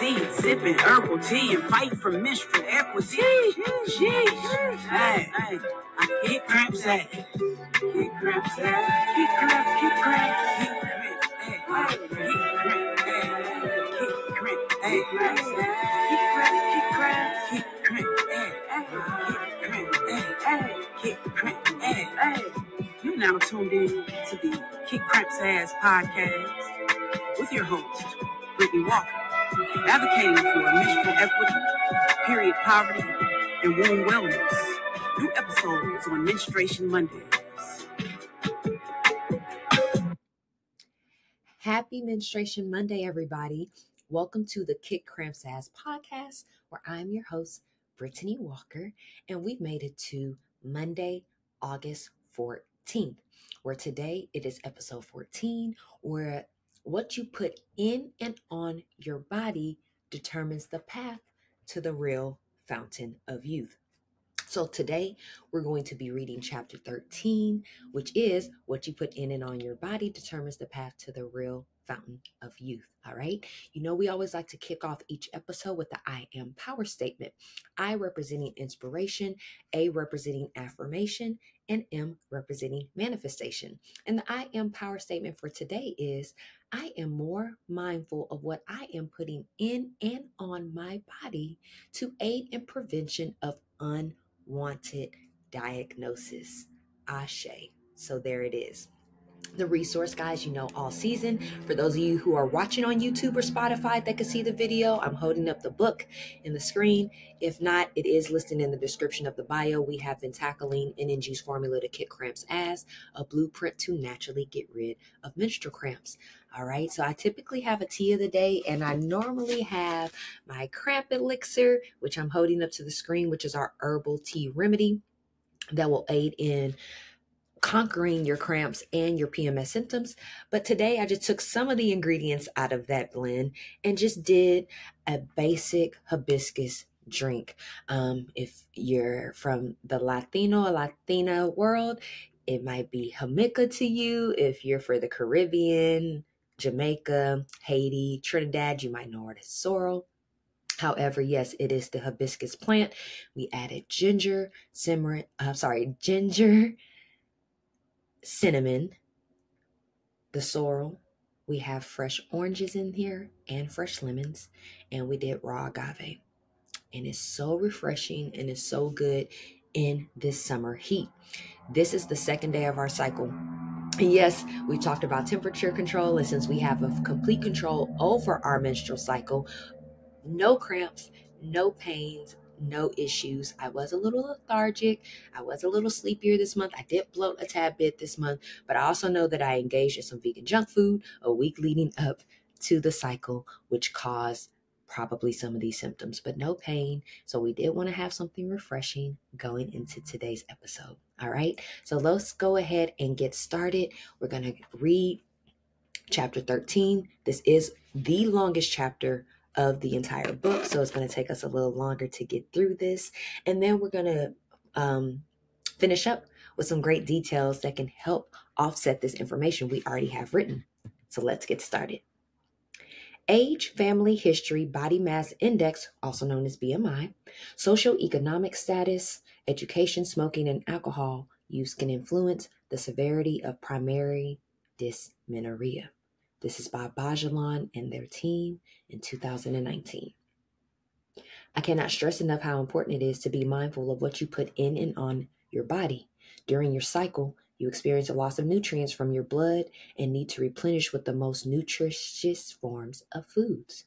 seed, sipping herbal tea, and fight for menstrual equity. Jeez. Hey, I kick Cramps ass. Kick Cramps ass. Kick Cramps, kick Cramps. Kick Cramps, hey, kick Cramps, hey, kick Cramps, kick Cramps, kick Cramps, kick Cramps, hey. You're now tuned in to the Kick Cramps Ass podcast with your host, Brittany Walker, advocating for menstrual equity, period poverty, and womb wellness. New episodes on Menstruation Mondays. Happy Menstruation Monday, everybody. Welcome to the Kick Cramps Ass podcast, where I'm your host, Brittany Walker, and we've made it to Monday, August 14th, where today it is episode 14, where what you put in and on your body determines the path to the real fountain of youth. So today we're going to be reading chapter 13, which is what you put in and on your body determines the path to the real fountain of youth. All right. You know, we always like to kick off each episode with the I am power statement. I representing inspiration, A representing affirmation, and M representing manifestation. And the I am power statement for today is I am more mindful of what I am putting in and on my body to aid in prevention of unwanted diagnosis. Ashe. So there it is. The resource, guys, you know, all season. For those of you who are watching on YouTube or Spotify that can see the video, I'm holding up the book in the screen. If not, it is listed in the description of the bio. We have been tackling NNG's formula to kick cramps as a blueprint to naturally get rid of menstrual cramps. All right, so I typically have a tea of the day, and I normally have my cramp elixir, which I'm holding up to the screen, which is our herbal tea remedy that will aid in conquering your cramps and your PMS symptoms. But today I just took some of the ingredients out of that blend and just did a basic hibiscus drink. If you're from the Latino or Latina world, it might be Jamaica to you. If you're for the Caribbean, Jamaica, Haiti, Trinidad, you might know it as sorrel. However, yes, it is the hibiscus plant. We added ginger, cinnamon, the sorrel. We have fresh oranges in here and fresh lemons, and we did raw agave. And it's so refreshing and it's so good in this summer heat. This is the second day of our cycle. And yes, we talked about temperature control, and since we have a complete control over our menstrual cycle, no cramps, no pains, no issues. I was a little lethargic. I was a little sleepier this month. I did bloat a tad bit this month, but I also know that I engaged in some vegan junk food a week leading up to the cycle, which caused probably some of these symptoms, but no pain. So we did want to have something refreshing going into today's episode. All right. So let's go ahead and get started. We're going to read chapter 13. This is the longest chapter of the entire book, so it's going to take us a little longer to get through this, and then we're going to finish up with some great details that can help offset this information we already have written. So let's get started. Age, family history, body mass index, also known as BMI, socioeconomic status, education, smoking, and alcohol use can influence the severity of primary dysmenorrhea. This is by Bajalan and their team in 2019. I cannot stress enough how important it is to be mindful of what you put in and on your body. During your cycle, you experience a loss of nutrients from your blood and need to replenish with the most nutritious forms of foods.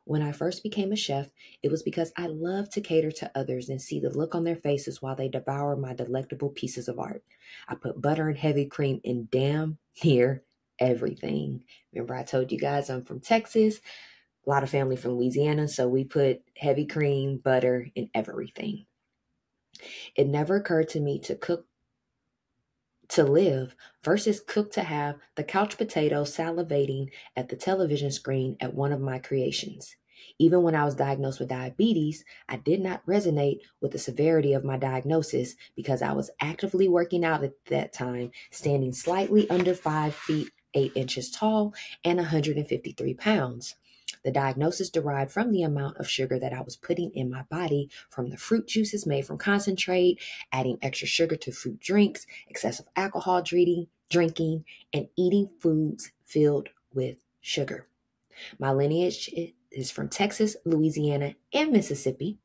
When I first became a chef, it was because I love to cater to others and see the look on their faces while they devour my delectable pieces of art. I put butter and heavy cream in damn near everything. Remember, I told you guys I'm from Texas, a lot of family from Louisiana, so we put heavy cream, butter in everything. It never occurred to me to cook to live versus cook to have the couch potato salivating at the television screen at one of my creations. Even when I was diagnosed with diabetes, I did not resonate with the severity of my diagnosis because I was actively working out at that time, standing slightly under 5 feet 8 inches tall and 153 pounds. The diagnosis derived from the amount of sugar that I was putting in my body from the fruit juices made from concentrate, adding extra sugar to fruit drinks, excessive alcohol drinking, and eating foods filled with sugar. My lineage is from Texas, Louisiana, and Mississippi.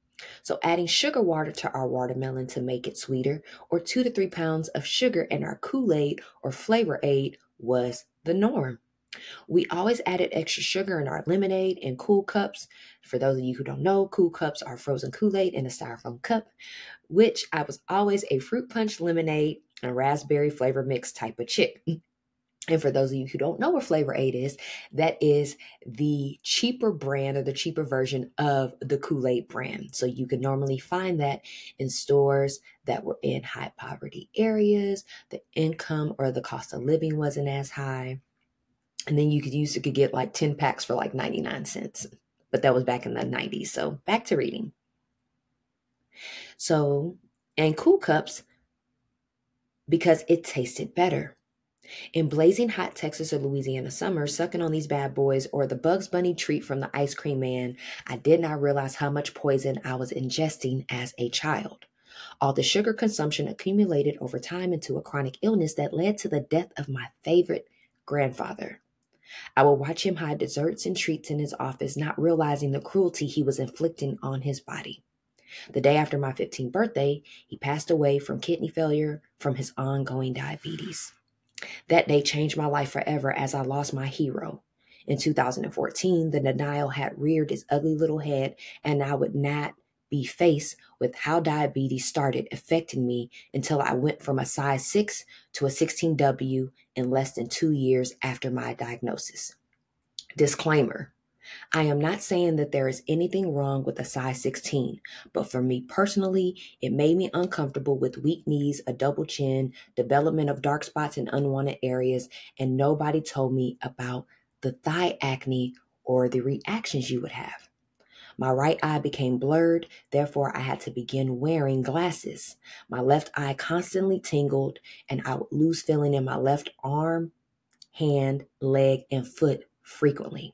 So adding sugar water to our watermelon to make it sweeter, or 2 to 3 pounds of sugar in our Kool-Aid or Flavor Aid was the norm. We always added extra sugar in our lemonade and Cool Cups. For those of you who don't know, Cool Cups are frozen Kool-Aid in a styrofoam cup, which I was always a fruit punch lemonade and raspberry flavor mix type of chick. And for those of you who don't know what Flavor Aid is, that is the cheaper brand or the cheaper version of the Kool-Aid brand. So you can normally find that in stores that were in high poverty areas. The income or the cost of living wasn't as high. And then you could get like 10 packs for like 99 cents. But that was back in the 90s. So back to reading. So, and Cool Cups, because it tasted better. In blazing hot Texas or Louisiana summer, sucking on these bad boys or the Bugs Bunny treat from the ice cream man, I did not realize how much poison I was ingesting as a child. All the sugar consumption accumulated over time into a chronic illness that led to the death of my favorite grandfather. I would watch him hide desserts and treats in his office, not realizing the cruelty he was inflicting on his body. The day after my 15th birthday, he passed away from kidney failure from his ongoing diabetes. That day changed my life forever as I lost my hero. In 2014, the denial had reared its ugly little head, and I would not be faced with how diabetes started affecting me until I went from a size 6 to a 16W in less than 2 years after my diagnosis. Disclaimer. I am not saying that there is anything wrong with a size 16, but for me personally, it made me uncomfortable with weak knees, a double chin, development of dark spots in unwanted areas, and nobody told me about the thigh acne or the reactions you would have. My right eye became blurred, therefore I had to begin wearing glasses. My left eye constantly tingled, and I would lose feeling in my left arm, hand, leg, and foot frequently.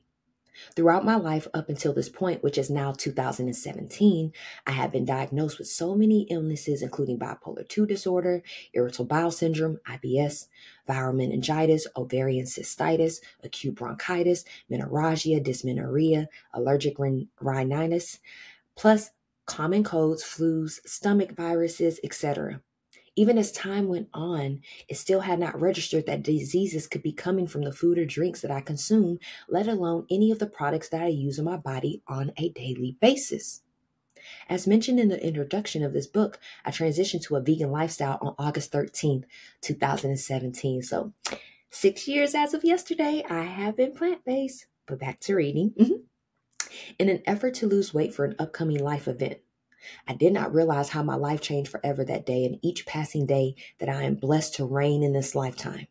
Throughout my life up until this point, which is now 2017, I have been diagnosed with so many illnesses, including bipolar 2 disorder, irritable bowel syndrome, IBS, viral meningitis, ovarian cystitis, acute bronchitis, menorrhagia, dysmenorrhea, allergic rhinitis, plus common colds, flus, stomach viruses, etc. Even as time went on, it still had not registered that diseases could be coming from the food or drinks that I consume, let alone any of the products that I use in my body on a daily basis. As mentioned in the introduction of this book, I transitioned to a vegan lifestyle on August 13th, 2017. So 6 years as of yesterday, I have been plant-based. But back to reading. In an effort to lose weight for an upcoming life event, I did not realize how my life changed forever that day and each passing day that I am blessed to reign in this lifetime.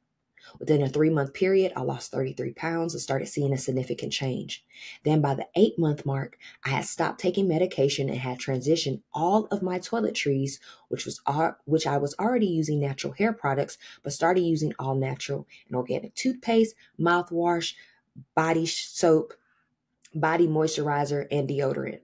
Within a 3-month period, I lost 33 pounds and started seeing a significant change. Then by the 8-month mark, I had stopped taking medication and had transitioned all of my toiletries, which I was already using natural hair products, but started using all natural and organic toothpaste, mouthwash, body soap, body moisturizer, and deodorant.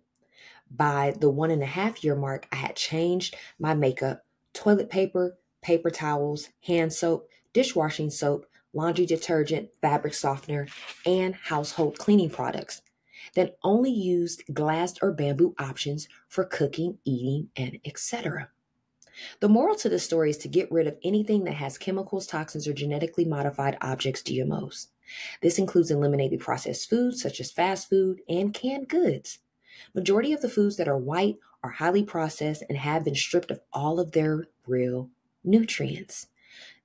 By the 1.5-year mark, I had changed my makeup, toilet paper, paper towels, hand soap, dishwashing soap, laundry detergent, fabric softener, and household cleaning products. Then only used glass or bamboo options for cooking, eating, and etc. The moral to this story is to get rid of anything that has chemicals, toxins, or genetically modified objects, GMOs. This includes eliminating processed foods such as fast food and canned goods. Majority of the foods that are white are highly processed and have been stripped of all of their real nutrients.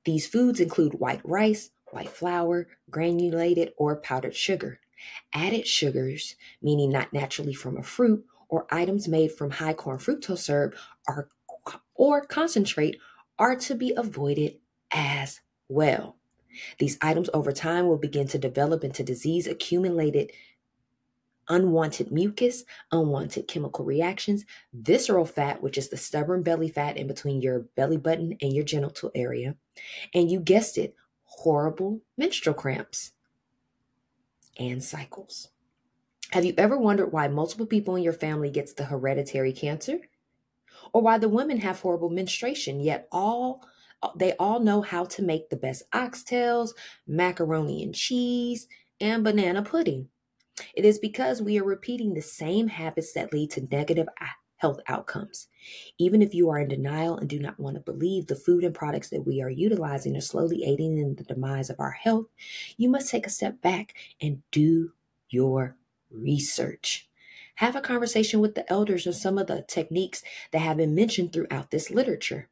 These foods include white rice, white flour, granulated or powdered sugar. Added sugars, meaning not naturally from a fruit, or items made from high corn fructose syrup or concentrate are to be avoided as well. These items over time will begin to develop into disease-accumulated unwanted mucus, unwanted chemical reactions, visceral fat, which is the stubborn belly fat in between your belly button and your genital area, and you guessed it, horrible menstrual cramps and cycles. Have you ever wondered why multiple people in your family gets the hereditary cancer? Or why the women have horrible menstruation, yet they all know how to make the best oxtails, macaroni and cheese, and banana pudding? It is because we are repeating the same habits that lead to negative health outcomes. Even if you are in denial and do not want to believe the food and products that we are utilizing are slowly aiding in the demise of our health, you must take a step back and do your research. Have a conversation with the elders on some of the techniques that have been mentioned throughout this literature.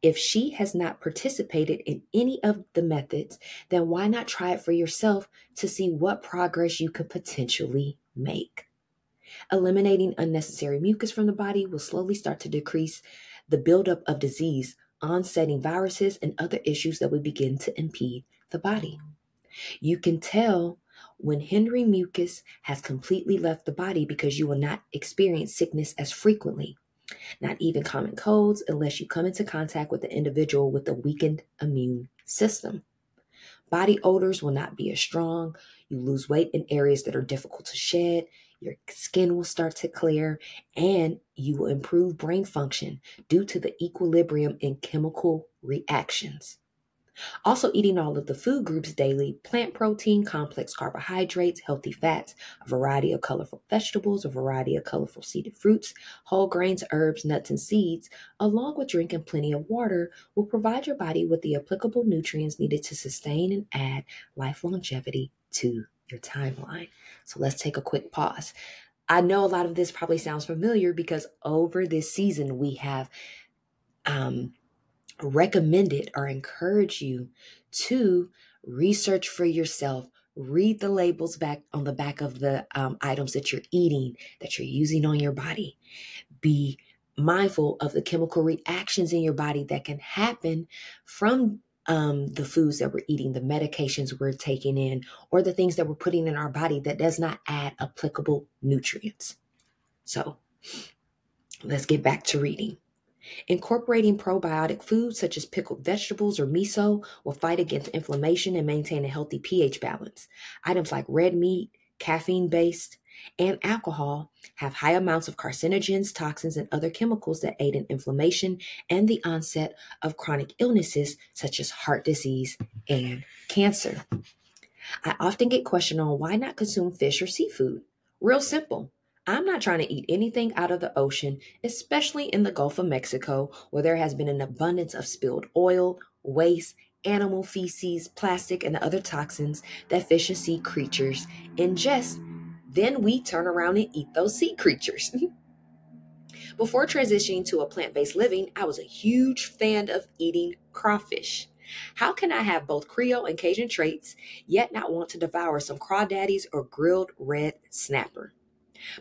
If she has not participated in any of the methods, then why not try it for yourself to see what progress you could potentially make? Eliminating unnecessary mucus from the body will slowly start to decrease the buildup of disease, onsetting viruses and other issues that would begin to impede the body. You can tell when hindering mucus has completely left the body because you will not experience sickness as frequently, not even common colds, unless you come into contact with an individual with a weakened immune system. Body odors will not be as strong. You lose weight in areas that are difficult to shed. Your skin will start to clear, and you will improve brain function due to the equilibrium in chemical reactions. Also, eating all of the food groups daily: plant protein, complex carbohydrates, healthy fats, a variety of colorful vegetables, a variety of colorful seeded fruits, whole grains, herbs, nuts, and seeds, along with drinking plenty of water, will provide your body with the applicable nutrients needed to sustain and add life longevity to your timeline. So let's take a quick pause. I know a lot of this probably sounds familiar because over this season we have recommended or encourage you to research for yourself, read the labels back on the back of the items that you're eating, that you're using on your body. Be mindful of the chemical reactions in your body that can happen from the foods that we're eating, the medications we're taking in, or the things that we're putting in our body that does not add applicable nutrients. So let's get back to reading. Incorporating probiotic foods such as pickled vegetables or miso will fight against inflammation and maintain a healthy pH balance. Items like red meat, caffeine-based, and alcohol have high amounts of carcinogens, toxins, and other chemicals that aid in inflammation and the onset of chronic illnesses such as heart disease and cancer. I often get questioned on why not consume fish or seafood. Real simple. I'm not trying to eat anything out of the ocean, especially in the Gulf of Mexico, where there has been an abundance of spilled oil, waste, animal feces, plastic, and other toxins that fish and sea creatures ingest. Then we turn around and eat those sea creatures. Before transitioning to a plant-based living, I was a huge fan of eating crawfish. How can I have both Creole and Cajun traits, yet not want to devour some crawdaddies or grilled red snapper?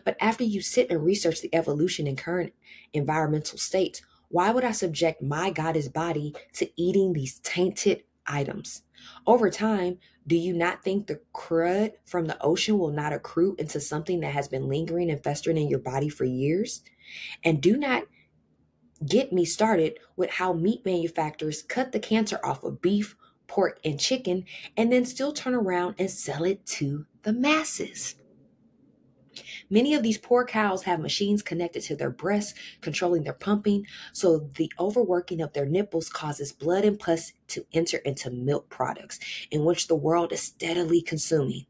But after you sit and research the evolution in current environmental states, why would I subject my goddess body to eating these tainted items? Over time, do you not think the crud from the ocean will not accrue into something that has been lingering and festering in your body for years? And do not get me started with how meat manufacturers cut the cancer off of beef, pork, and chicken, and then still turn around and sell it to the masses. Many of these poor cows have machines connected to their breasts, controlling their pumping, so the overworking of their nipples causes blood and pus to enter into milk products, in which the world is steadily consuming.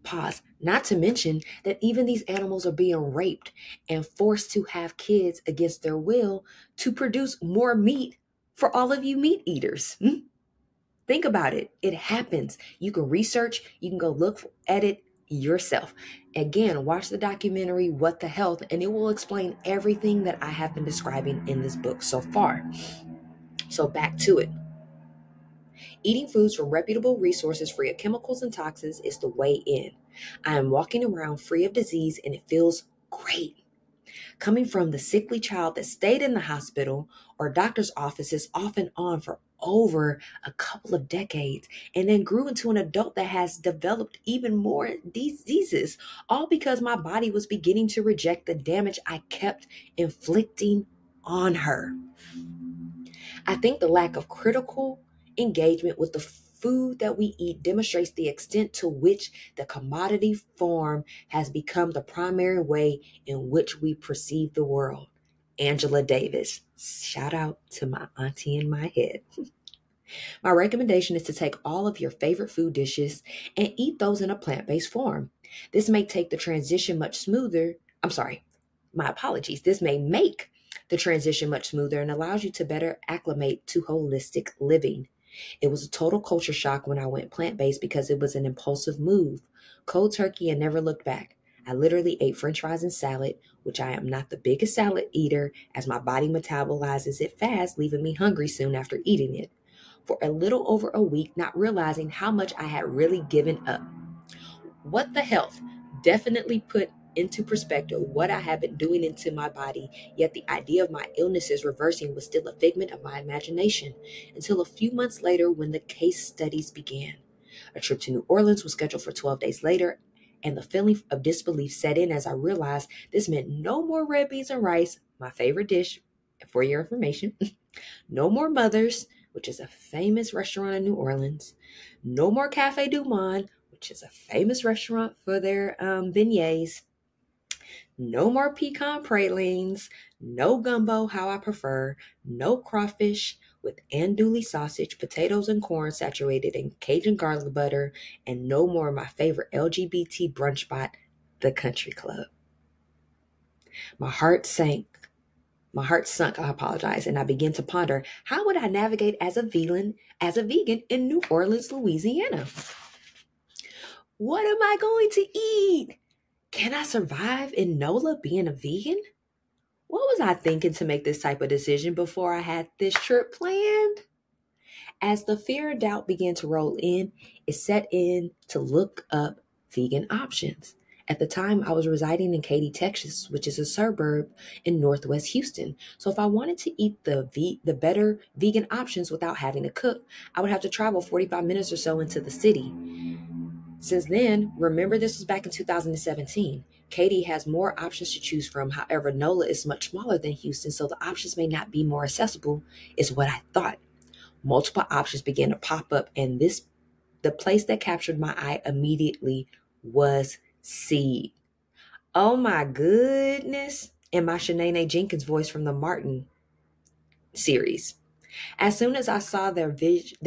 Pause. Not to mention that even these animals are being raped and forced to have kids against their will to produce more meat for all of you meat eaters. Think about it. It happens. You can research, you can go look at it yourself. Again, watch the documentary, What the Health, and it will explain everything that I have been describing in this book so far. So back to it. Eating foods from reputable resources free of chemicals and toxins is the way in. I am walking around free of disease and it feels great. Coming from the sickly child that stayed in the hospital or doctor's offices off and on for over a couple of decades and then grew into an adult that has developed even more diseases, all because my body was beginning to reject the damage I kept inflicting on her. I think the lack of critical engagement with the food that we eat demonstrates the extent to which the commodity form has become the primary way in which we perceive the world. Angela Davis. Shout out to my auntie in my head. My recommendation is to take all of your favorite food dishes and eat those in a plant-based form. This may take the transition much smoother. My apologies. This may make the transition much smoother and allows you to better acclimate to holistic living. It was a total culture shock when I went plant-based because it was an impulsive move. Cold turkey and never looked back. I literally ate french fries and salad, which I am not the biggest salad eater as my body metabolizes it fast, leaving me hungry soon after eating it. For a little over a week, not realizing how much I had really given up. What the health definitely put into perspective what I had been doing into my body, yet the idea of my illnesses reversing was still a figment of my imagination until a few months later when the case studies began. A trip to New Orleans was scheduled for 12 days later, and the feeling of disbelief set in as I realized this meant no more red beans and rice, my favorite dish, for your information, no more Mother's, which is a famous restaurant in New Orleans, no more Cafe Du Monde, which is a famous restaurant for their beignets, no more pecan pralines, no gumbo, how I prefer, no crawfish with andouille sausage, potatoes and corn saturated in Cajun garlic butter, and no more my favorite LGBT brunch spot, the Country Club. My heart sunk, I apologize, and I began to ponder, how would I navigate as a vegan in New Orleans, Louisiana? What am I going to eat? Can I survive in NOLA being a vegan? What was I thinking to make this type of decision before I had this trip planned? As the fear and doubt began to roll in, it set in to look up vegan options. At the time, I was residing in Katy, Texas, which is a suburb in Northwest Houston. So if I wanted to eat the better vegan options without having to cook, I would have to travel 45 minutes or so into the city. Since then, remember this was back in 2017, Katy has more options to choose from. However, NOLA is much smaller than Houston, so the options may not be more accessible, is what I thought. Multiple options began to pop up, and the place that captured my eye immediately was Seed. Oh my goodness. And my Shanae Jenkins voice from the Martin series. As soon as I saw their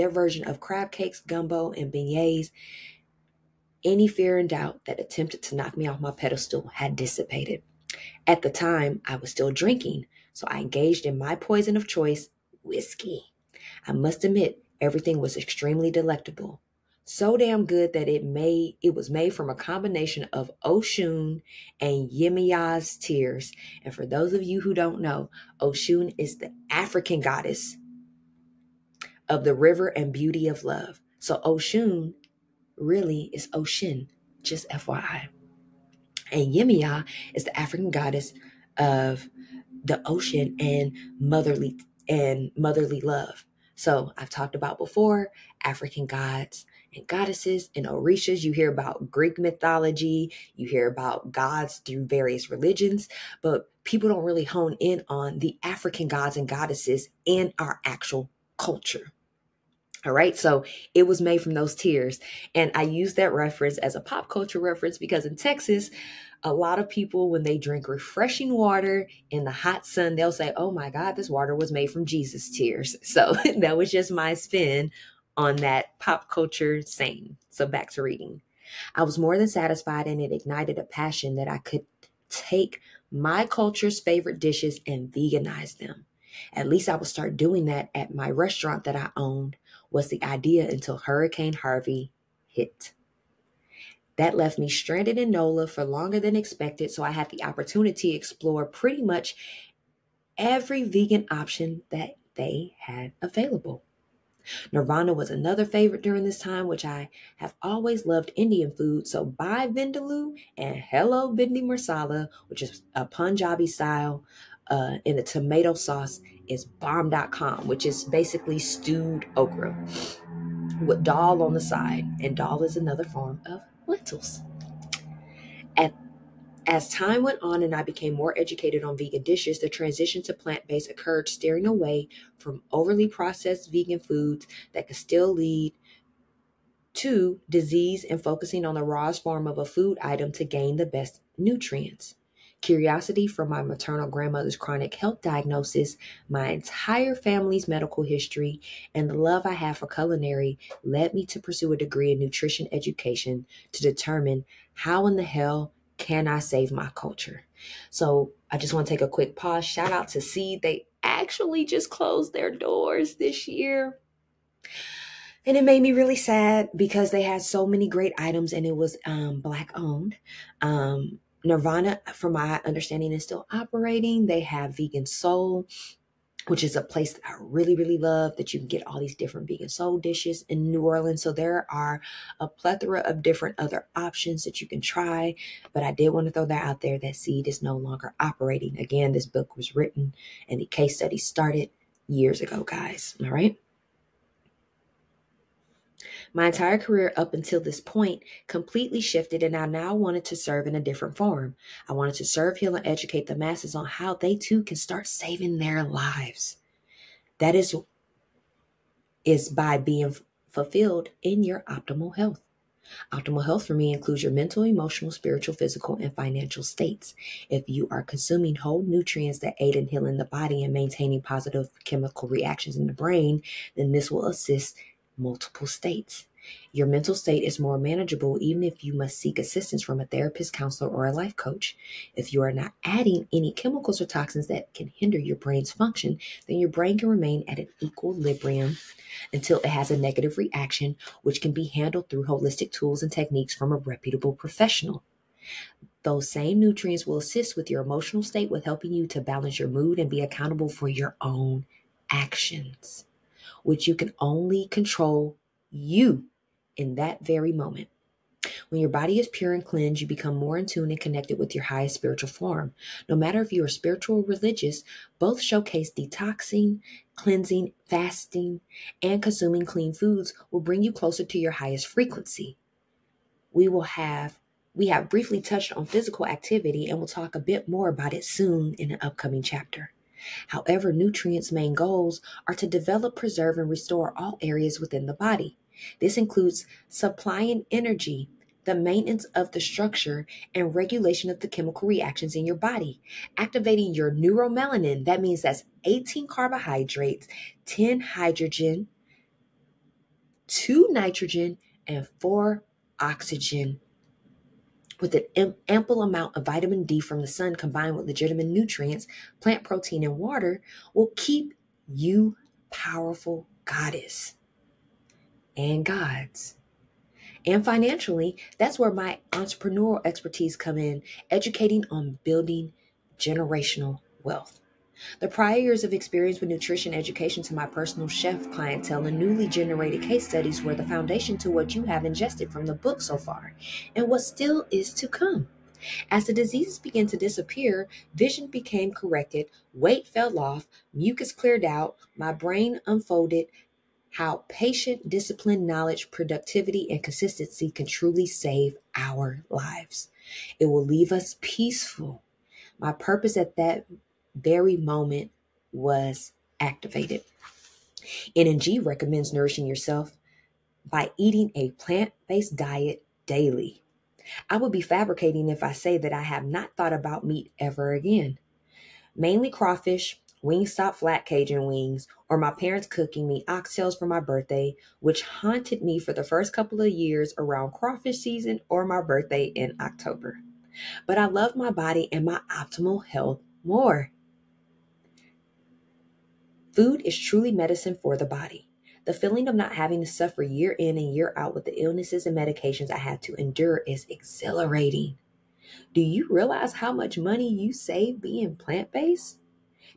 version of crab cakes, gumbo, and beignets, any fear and doubt that attempted to knock me off my pedestal had dissipated. At the time, I was still drinking, so I engaged in my poison of choice, whiskey. I must admit, everything was extremely delectable. So damn good that it was made from a combination of Oshun and Yemiya's tears. And for those of you who don't know, Oshun is the African goddess of the river and beauty of love. So Oshun really is Ocean, just FYI. And Yemiya is the African goddess of the ocean and motherly love. So I've talked about before, African gods and goddesses and orishas. You hear about Greek mythology, you hear about gods through various religions, but people don't really hone in on the African gods and goddesses in our actual culture. All right, so it was made from those tears. And I use that reference as a pop culture reference because in Texas, a lot of people, when they drink refreshing water in the hot sun, they'll say, oh my God, this water was made from Jesus' tears. So that was just my spin on that pop culture saying. So back to reading. I was more than satisfied, and it ignited a passion that I could take my culture's favorite dishes and veganize them. At least I would start doing that at my restaurant that I owned, was the idea until Hurricane Harvey hit. That left me stranded in NOLA for longer than expected, so I had the opportunity to explore pretty much every vegan option that they had available. Nirvana was another favorite during this time, which I have always loved Indian food, so Bhai Vindaloo and Hello Bindi Marsala, which is a Punjabi style in the tomato sauce, is bomb.com, which is basically stewed okra with dal on the side, and dal is another form of lentils. As time went on and I became more educated on vegan dishes, the transition to plant-based occurred, steering away from overly processed vegan foods that could still lead 2, disease and focusing on the rawest form of a food item to gain the best nutrients. Curiosity from my maternal grandmother's chronic health diagnosis, my entire family's medical history, and the love I have for culinary led me to pursue a degree in nutrition education to determine how in the hell can I save my culture. So I just want to take a quick pause. Shout out to Seed. They actually just closed their doors this year. And it made me really sad because they had so many great items and it was Black owned. Nirvana, from my understanding, is still operating. They have Vegan Soul, which is a place that I really, really love, that you can get all these different vegan soul dishes in New Orleans. So there are a plethora of different other options that you can try. But I did want to throw that out there that Seed is no longer operating. Again, this book was written and the case study started years ago, guys. All right. My entire career up until this point completely shifted, and I now wanted to serve in a different form. I wanted to serve, heal, and educate the masses on how they too can start saving their lives. That is by being fulfilled in your optimal health. Optimal health for me includes your mental, emotional, spiritual, physical, and financial states. If you are consuming whole nutrients that aid in healing the body and maintaining positive chemical reactions in the brain, then this will assist multiple states. Your mental state is more manageable even if you must seek assistance from a therapist, counselor, or a life coach. If you are not adding any chemicals or toxins that can hinder your brain's function, then your brain can remain at an equilibrium until it has a negative reaction, which can be handled through holistic tools and techniques from a reputable professional. Those same nutrients will assist with your emotional state, with helping you to balance your mood and be accountable for your own actions, which you can only control you in that very moment. When your body is pure and cleansed, you become more in tune and connected with your highest spiritual form. No matter if you are spiritual or religious, both showcase detoxing, cleansing, fasting, and consuming clean foods will bring you closer to your highest frequency. We have briefly touched on physical activity and we'll talk a bit more about it soon in an upcoming chapter. However, nutrients' main goals are to develop, preserve, and restore all areas within the body. This includes supplying energy, the maintenance of the structure, and regulation of the chemical reactions in your body, activating your neuromelanin. That means that's 18 carbohydrates, 10 hydrogen, 2 nitrogen, and 4 oxygen. With an ample amount of vitamin D from the sun combined with legitimate nutrients, plant protein, and water will keep you powerful, goddess and gods. And financially, that's where my entrepreneurial expertise come in, educating on building generational wealth. The prior years of experience with nutrition education to my personal chef clientele and newly generated case studies were the foundation to what you have ingested from the book so far, and what still is to come. As the diseases began to disappear, vision became corrected, weight fell off, mucus cleared out, my brain unfolded, how patient, discipline, knowledge, productivity, and consistency can truly save our lives. It will leave us peaceful. My purpose at that very moment was activated. NNG recommends nourishing yourself by eating a plant-based diet daily. I would be fabricating if I say that I have not thought about meat ever again. Mainly crawfish, Wingstop flat Cajun wings, or my parents cooking me oxtails for my birthday, which haunted me for the first couple of years around crawfish season or my birthday in October. But I love my body and my optimal health more. Food is truly medicine for the body. The feeling of not having to suffer year in and year out with the illnesses and medications I had to endure is exhilarating. Do you realize how much money you save being plant-based?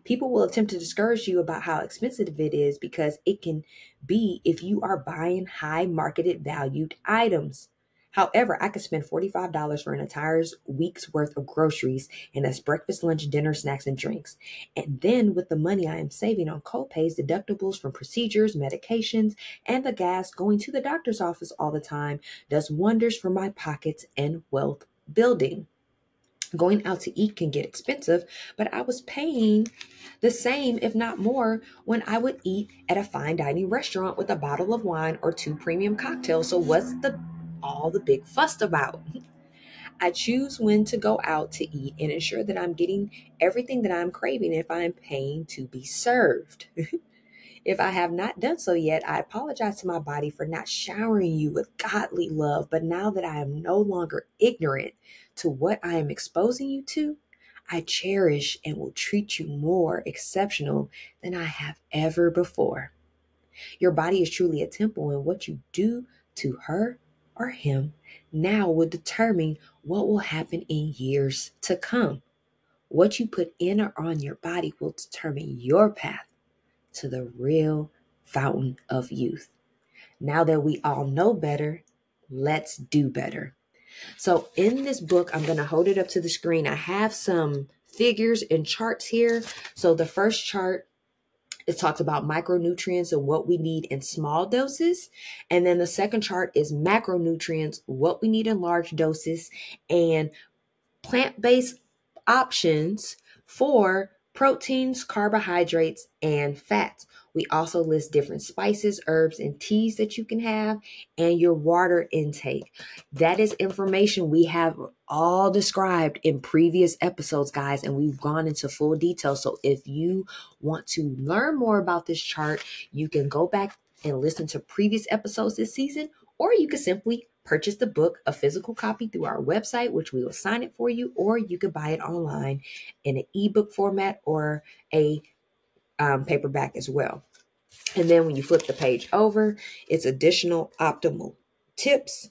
People will attempt to discourage you about how expensive it is because it can be if you are buying high marketed valued items. However, I could spend $45 for an entire week's worth of groceries, and that's breakfast, lunch, dinner, snacks, and drinks. And then with the money I am saving on co-pays, deductibles from procedures, medications, and the gas going to the doctor's office all the time does wonders for my pockets and wealth building. Going out to eat can get expensive, but I was paying the same, if not more, when I would eat at a fine dining restaurant with a bottle of wine or 2 premium cocktails. So what's all the big fuss about? I choose when to go out to eat and ensure that I'm getting everything that I'm craving if I'm paying to be served. If I have not done so yet, I apologize to my body for not showering you with godly love. But now that I am no longer ignorant to what I am exposing you to, I cherish and will treat you more exceptional than I have ever before. Your body is truly a temple, and what you do to her or him now will determine what will happen in years to come. What you put in or on your body will determine your path to the real fountain of youth. Now that we all know better, let's do better. So in this book, I'm going to hold it up to the screen. I have some figures and charts here. So the first chart, it talks about micronutrients and what we need in small doses. And then the second chart is macronutrients, what we need in large doses, and plant-based options for proteins, carbohydrates, and fats. We also list different spices, herbs, and teas that you can have, and your water intake. That is information we have all described in previous episodes, guys, and we've gone into full detail. So if you want to learn more about this chart, you can go back and listen to previous episodes this season, or you could simply purchase the book, a physical copy, through our website, which we will sign it for you, or you could buy it online in an ebook format or a paperback as well. And then when you flip the page over, it's additional optimal tips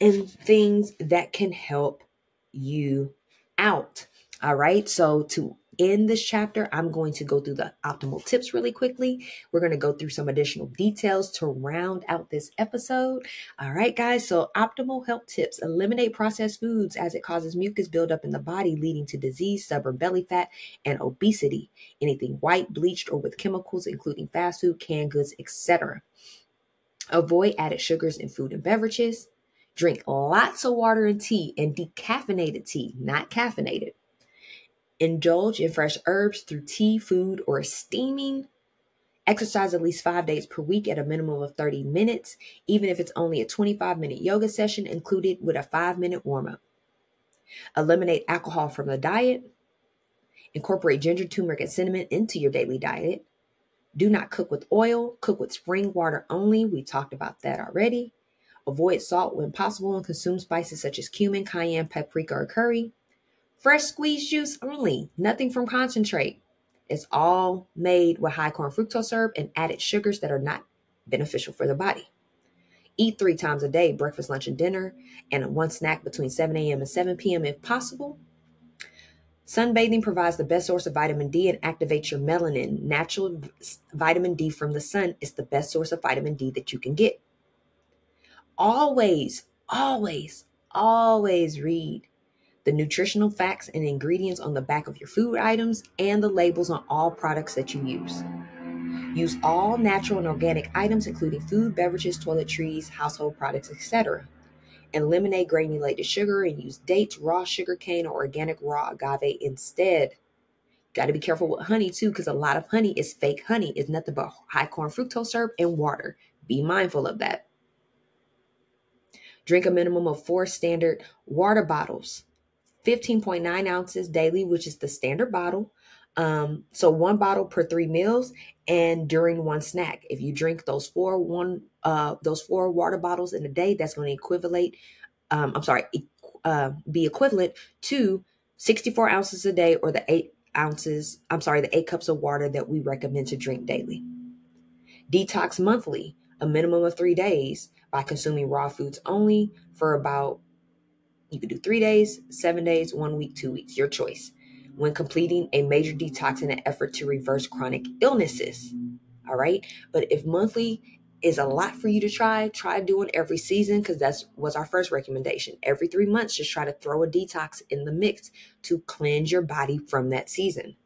and things that can help you out. All right. So to end this chapter, I'm going to go through the optimal tips really quickly. We're going to go through some additional details to round out this episode. All right, guys. So optimal health tips: eliminate processed foods as it causes mucus buildup in the body, leading to disease, stubborn belly fat, and obesity. Anything white, bleached, or with chemicals, including fast food, canned goods, etc. Avoid added sugars in food and beverages. Drink lots of water and tea, and decaffeinated tea, not caffeinated. Indulge in fresh herbs through tea, food, or steaming. Exercise at least 5 days per week at a minimum of 30 minutes, even if it's only a 25-minute yoga session included with a 5-minute warm-up. Eliminate alcohol from the diet. Incorporate ginger, turmeric, and cinnamon into your daily diet. Do not cook with oil. Cook with spring water only. We talked about that already. Avoid salt when possible and consume spices such as cumin, cayenne, paprika, or curry. Fresh squeezed juice only, nothing from concentrate. It's all made with high corn fructose syrup and added sugars that are not beneficial for the body. Eat 3 times a day, breakfast, lunch, and dinner, and one snack between 7 a.m. and 7 p.m. if possible. Sunbathing provides the best source of vitamin D and activates your melanin. Natural vitamin D from the sun is the best source of vitamin D that you can get. Always, always, always read the nutritional facts and ingredients on the back of your food items and the labels on all products that you use. Use all natural and organic items, including food, beverages, toiletries, household products, etc. Eliminate granulated sugar and use dates, raw sugar cane, or organic raw agave instead. Got to be careful with honey too, because a lot of honey is fake honey. It's nothing but high corn fructose syrup and water. Be mindful of that. Drink a minimum of 4 standard water bottles. 15.9 ounces daily, which is the standard bottle. So 1 bottle per 3 meals and during 1 snack. If you drink those 4 water bottles in a day, that's going to be equivalent to 64 ounces a day, or the 8 cups of water that we recommend to drink daily. Detox monthly, a minimum of 3 days by consuming raw foods only for about, you could do 3 days, 7 days, 1 week, 2 weeks, your choice, when completing a major detox in an effort to reverse chronic illnesses. All right. But if monthly is a lot for you to try doing every season, because that was our first recommendation. Every 3 months, just try to throw a detox in the mix to cleanse your body from that season.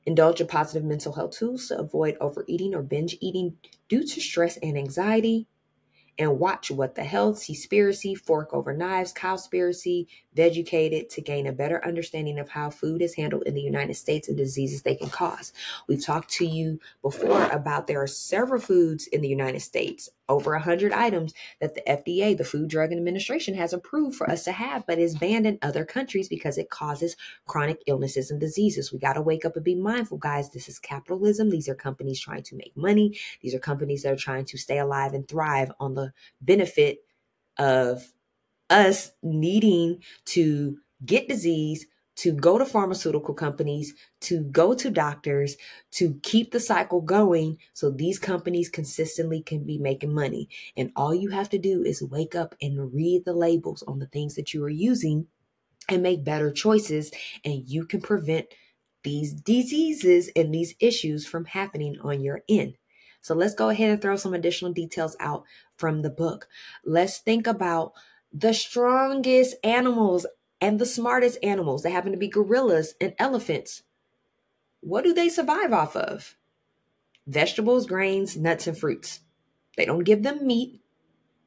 Indulge in positive mental health tools to avoid overeating or binge eating due to stress and anxiety. and watch What the Health, Seaspiracy, Fork Over Knives, Cowspiracy, Vegucated to gain a better understanding of how food is handled in the United States and diseases they can cause. We've talked to you before about there are several foods in the United States, over 100 items that the FDA, the Food Drug Administration, has approved for us to have, but is banned in other countries because it causes chronic illnesses and diseases. We got to wake up and be mindful, guys. This is capitalism. These are companies trying to make money. These are companies that are trying to stay alive and thrive on the benefit of us needing to get disease, to go to pharmaceutical companies, to go to doctors, to keep the cycle going so these companies consistently can be making money. And all you have to do is wake up and read the labels on the things that you are using and make better choices, and you can prevent these diseases and these issues from happening on your end. So let's go ahead and throw some additional details out from the book. Let's think about the strongest animals and the smartest animals. They happen to be gorillas and elephants. What do they survive off of? Vegetables, grains, nuts, and fruits. They don't give them meat.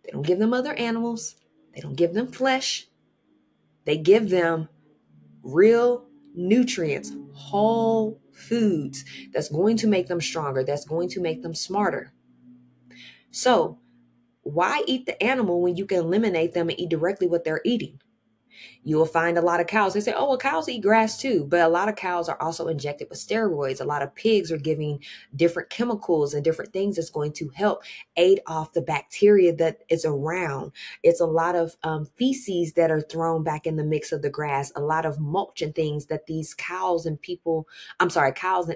They don't give them other animals. They don't give them flesh. They give them real nutrients, whole foods that's going to make them stronger, that's going to make them smarter. So why eat the animal when you can eliminate them and eat directly what they're eating? You will find a lot of cows. They say, oh, well, cows eat grass too. But a lot of cows are also injected with steroids. A lot of pigs are giving different chemicals and different things that's going to help aid off the bacteria that is around. It's a lot of feces that are thrown back in the mix of the grass. A lot of mulch and things that these cows and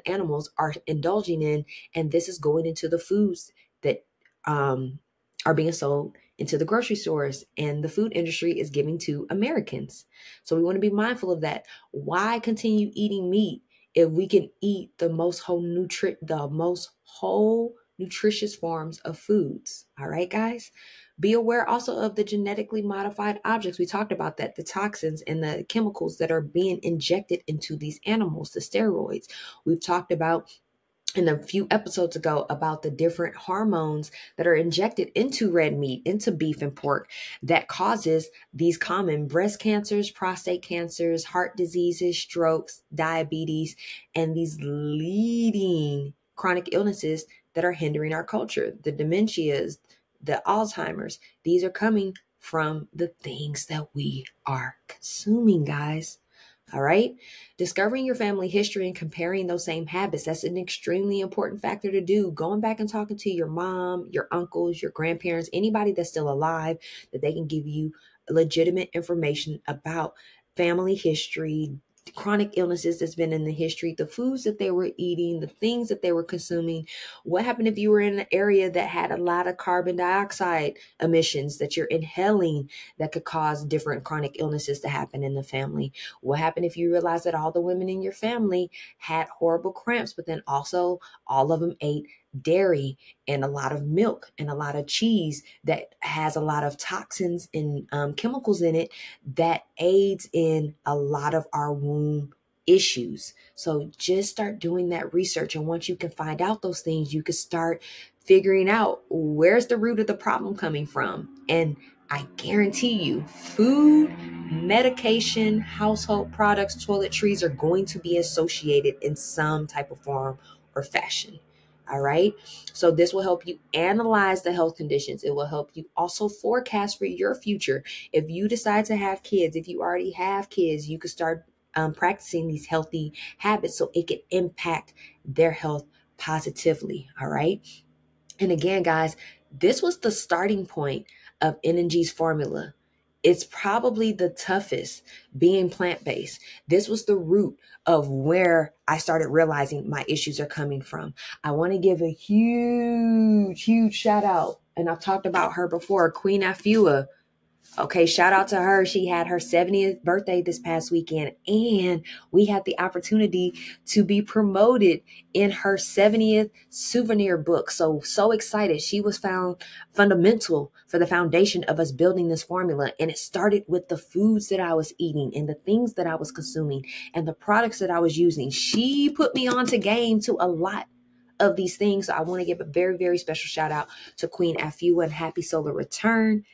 animals are indulging in. And this is going into the foods that are being sold into the grocery stores, and the food industry is giving to Americans. So we want to be mindful of that. Why continue eating meat if we can eat the most whole nutritious forms of foods? All right, guys. Be aware also of the genetically modified objects. We talked about that, the toxins and the chemicals that are being injected into these animals, the steroids. We've talked about in a few episodes ago about the different hormones that are injected into red meat, into beef and pork, that causes these common breast cancers, prostate cancers, heart diseases, strokes, diabetes, and these leading chronic illnesses that are hindering our culture. The dementias, the Alzheimer's, these are coming from the things that we are consuming, guys. All right. Discovering your family history and comparing those same habits. That's an extremely important factor to do. Going back and talking to your mom, your uncles, your grandparents, anybody that's still alive, that they can give you legitimate information about family history, chronic illnesses that's been in the history, the foods that they were eating, the things that they were consuming. What happened if you were in an area that had a lot of carbon dioxide emissions that you're inhaling that could cause different chronic illnesses to happen in the family? What happened if you realized that all the women in your family had horrible cramps, but then also all of them ate dairy and a lot of milk and a lot of cheese that has a lot of toxins and chemicals in it that aids in a lot of our womb issues? So just start doing that research. And once you can find out those things, you can start figuring out where's the root of the problem coming from. And I guarantee you, food, medication, household products, toiletries are going to be associated in some type of form or fashion. All right. So this will help you analyze the health conditions. It will help you also forecast for your future. If you decide to have kids, if you already have kids, you can start practicing these healthy habits so it can impact their health positively. All right. And again, guys, this was the starting point of N&G's formula. It's probably the toughest, being plant-based. This was the root of where I started realizing my issues are coming from. I want to give a huge shout out. And I've talked about her before, Queen Afua. Okay, shout out to her. She had her 70th birthday this past weekend, and we had the opportunity to be promoted in her 70th souvenir book. So excited. She was found fundamental for the foundation of us building this formula. And it started with the foods that I was eating and the things that I was consuming and the products that I was using. She put me onto game to a lot of these things. So I want to give a very, very special shout out to Queen Afua and Happy Solar Return.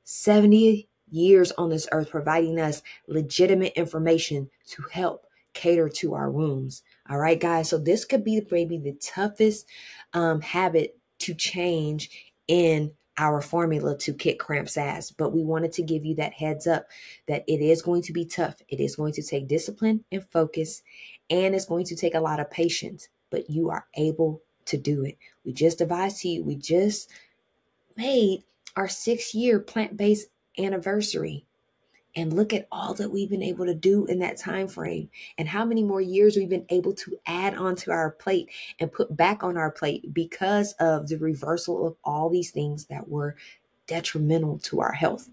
70 years on this earth, providing us legitimate information to help cater to our wounds. All right, guys. So this could be maybe the toughest habit to change in our formula to kick Cramps ass. But we wanted to give you that heads up that it is going to be tough. It is going to take discipline and focus, and it's going to take a lot of patience, but you are able to do it. We just advised to you, we just made our 6-year plant-based anniversary. And look at all that we've been able to do in that time frame, and how many more years we've been able to add onto our plate and put back on our plate because of the reversal of all these things that were detrimental to our health.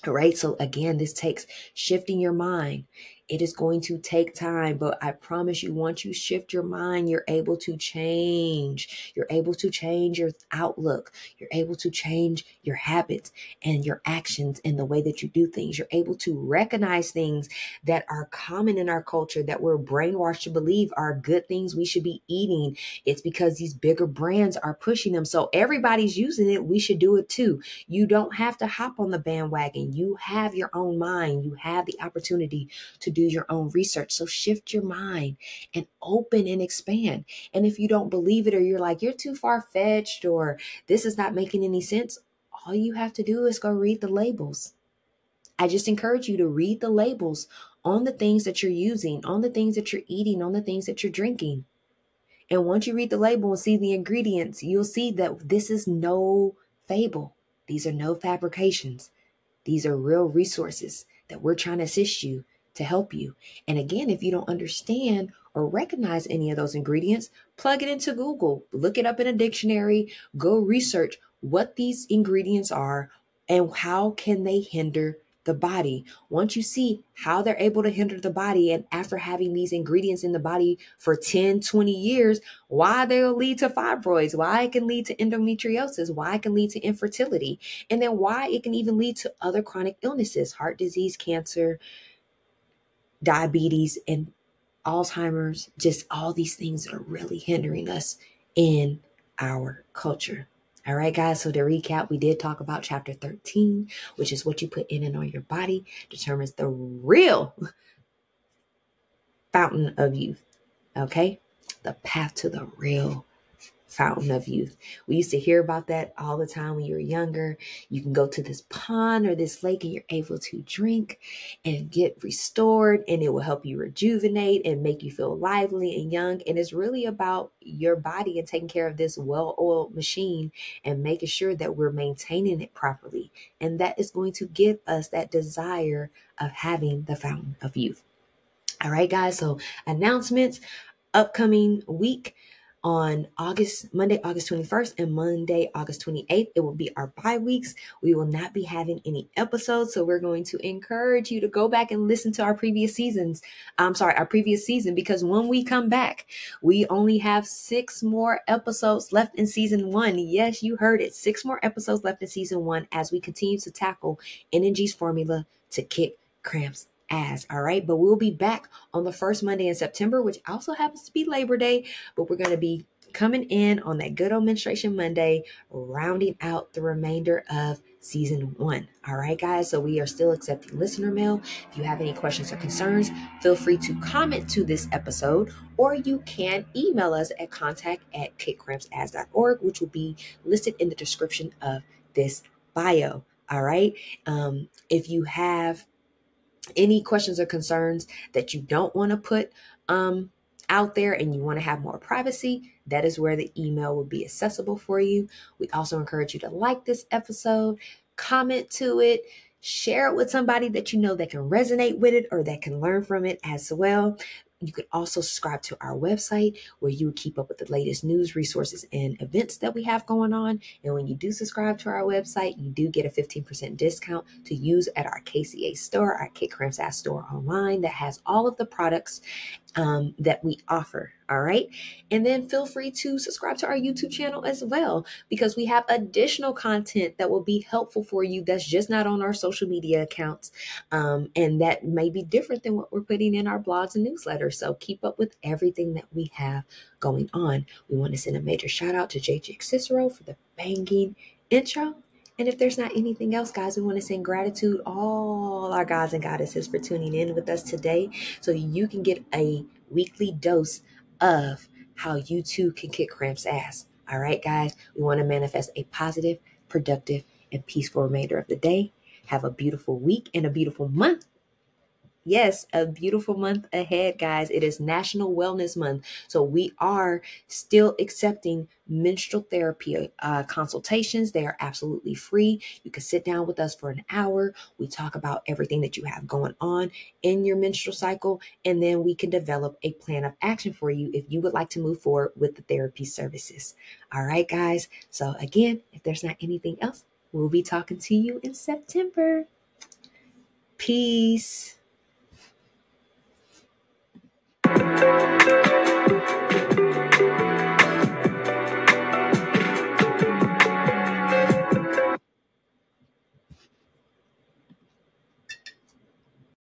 All right. So again, this takes shifting your mind. It is going to take time, but I promise you, once you shift your mind, you're able to change. You're able to change your outlook. You're able to change your habits and your actions and the way that you do things. You're able to recognize things that are common in our culture that we're brainwashed to believe are good things we should be eating. It's because these bigger brands are pushing them. So everybody's using it. We should do it too. You don't have to hop on the bandwagon. You have your own mind. You have the opportunity to do your own research. So shift your mind and open and expand. And if you don't believe it, or you're like, you're too far-fetched, or this is not making any sense, all you have to do is go read the labels. I just encourage you to read the labels on the things that you're using, on the things that you're eating, on the things that you're drinking. And once you read the label and see the ingredients, you'll see that this is no fable. These are no fabrications. These are real resources that we're trying to assist you to help you. And again, if you don't understand or recognize any of those ingredients, plug it into Google, look it up in a dictionary, go research what these ingredients are and how can they hinder the body. Once you see how they're able to hinder the body, and after having these ingredients in the body for 10, 20 years, why they'll lead to fibroids, why it can lead to endometriosis, why it can lead to infertility, and then why it can even lead to other chronic illnesses, heart disease, cancer, diabetes, and Alzheimer's, just all these things that are really hindering us in our culture. All right, guys. So to recap, we did talk about chapter 13, which is what you put in and on your body determines the real fountain of youth. Okay. The path to the real fountain of youth. We used to hear about that all the time when you were younger. You can go to this pond or this lake and you're able to drink and get restored, and it will help you rejuvenate and make you feel lively and young. And it's really about your body and taking care of this well-oiled machine and making sure that we're maintaining it properly. And that is going to give us that desire of having the fountain of youth. All right, guys. So announcements, upcoming week. On Monday, August 21st and Monday, August 28th, it will be our bye weeks. We will not be having any episodes. So we're going to encourage you to go back and listen to our previous season, because when we come back, we only have 6 more episodes left in season 1. Yes, you heard it. 6 more episodes left in season 1 as we continue to tackle NNG's formula to kick Cramps ass. All right. But we'll be back on the first Monday in September, which also happens to be Labor Day. But we're going to be coming in on that good old Menstruation Monday, rounding out the remainder of season 1. All right, guys. So we are still accepting listener mail. If you have any questions or concerns, feel free to comment to this episode, or you can email us at contact@kickcrampsass.org, which will be listed in the description of this bio. All right. If you have any questions or concerns that you don't want to put out there and you want to have more privacy, that is where the email will be accessible for you. We also encourage you to like this episode, comment to it, share it with somebody that you know that can resonate with it or that can learn from it as well. You could also subscribe to our website where you keep up with the latest news, resources, and events that we have going on. And when you do subscribe to our website, you do get a 15% discount to use at our KCA store, our Kick Cramps Ass store online that has all of the products that we offer. All right. And then feel free to subscribe to our YouTube channel as well, because we have additional content that will be helpful for you that's just not on our social media accounts. And that may be different than what we're putting in our blogs and newsletters. So keep up with everything that we have going on. We want to send a major shout out to JJ Cicero for the banging intro. And if there's not anything else, guys, we want to send gratitude all our gods and goddesses for tuning in with us today, so you can get a weekly dose of how you too can kick Cramps ass. All right, guys, we want to manifest a positive, productive, and peaceful remainder of the day. Have a beautiful week and a beautiful month. Yes, a beautiful month ahead, guys. It is National Wellness Month. So we are still accepting menstrual therapy consultations. They are absolutely free. You can sit down with us for an hour. We talk about everything that you have going on in your menstrual cycle, and then we can develop a plan of action for you if you would like to move forward with the therapy services. All right, guys. So again, if there's not anything else, we'll be talking to you in September. Peace.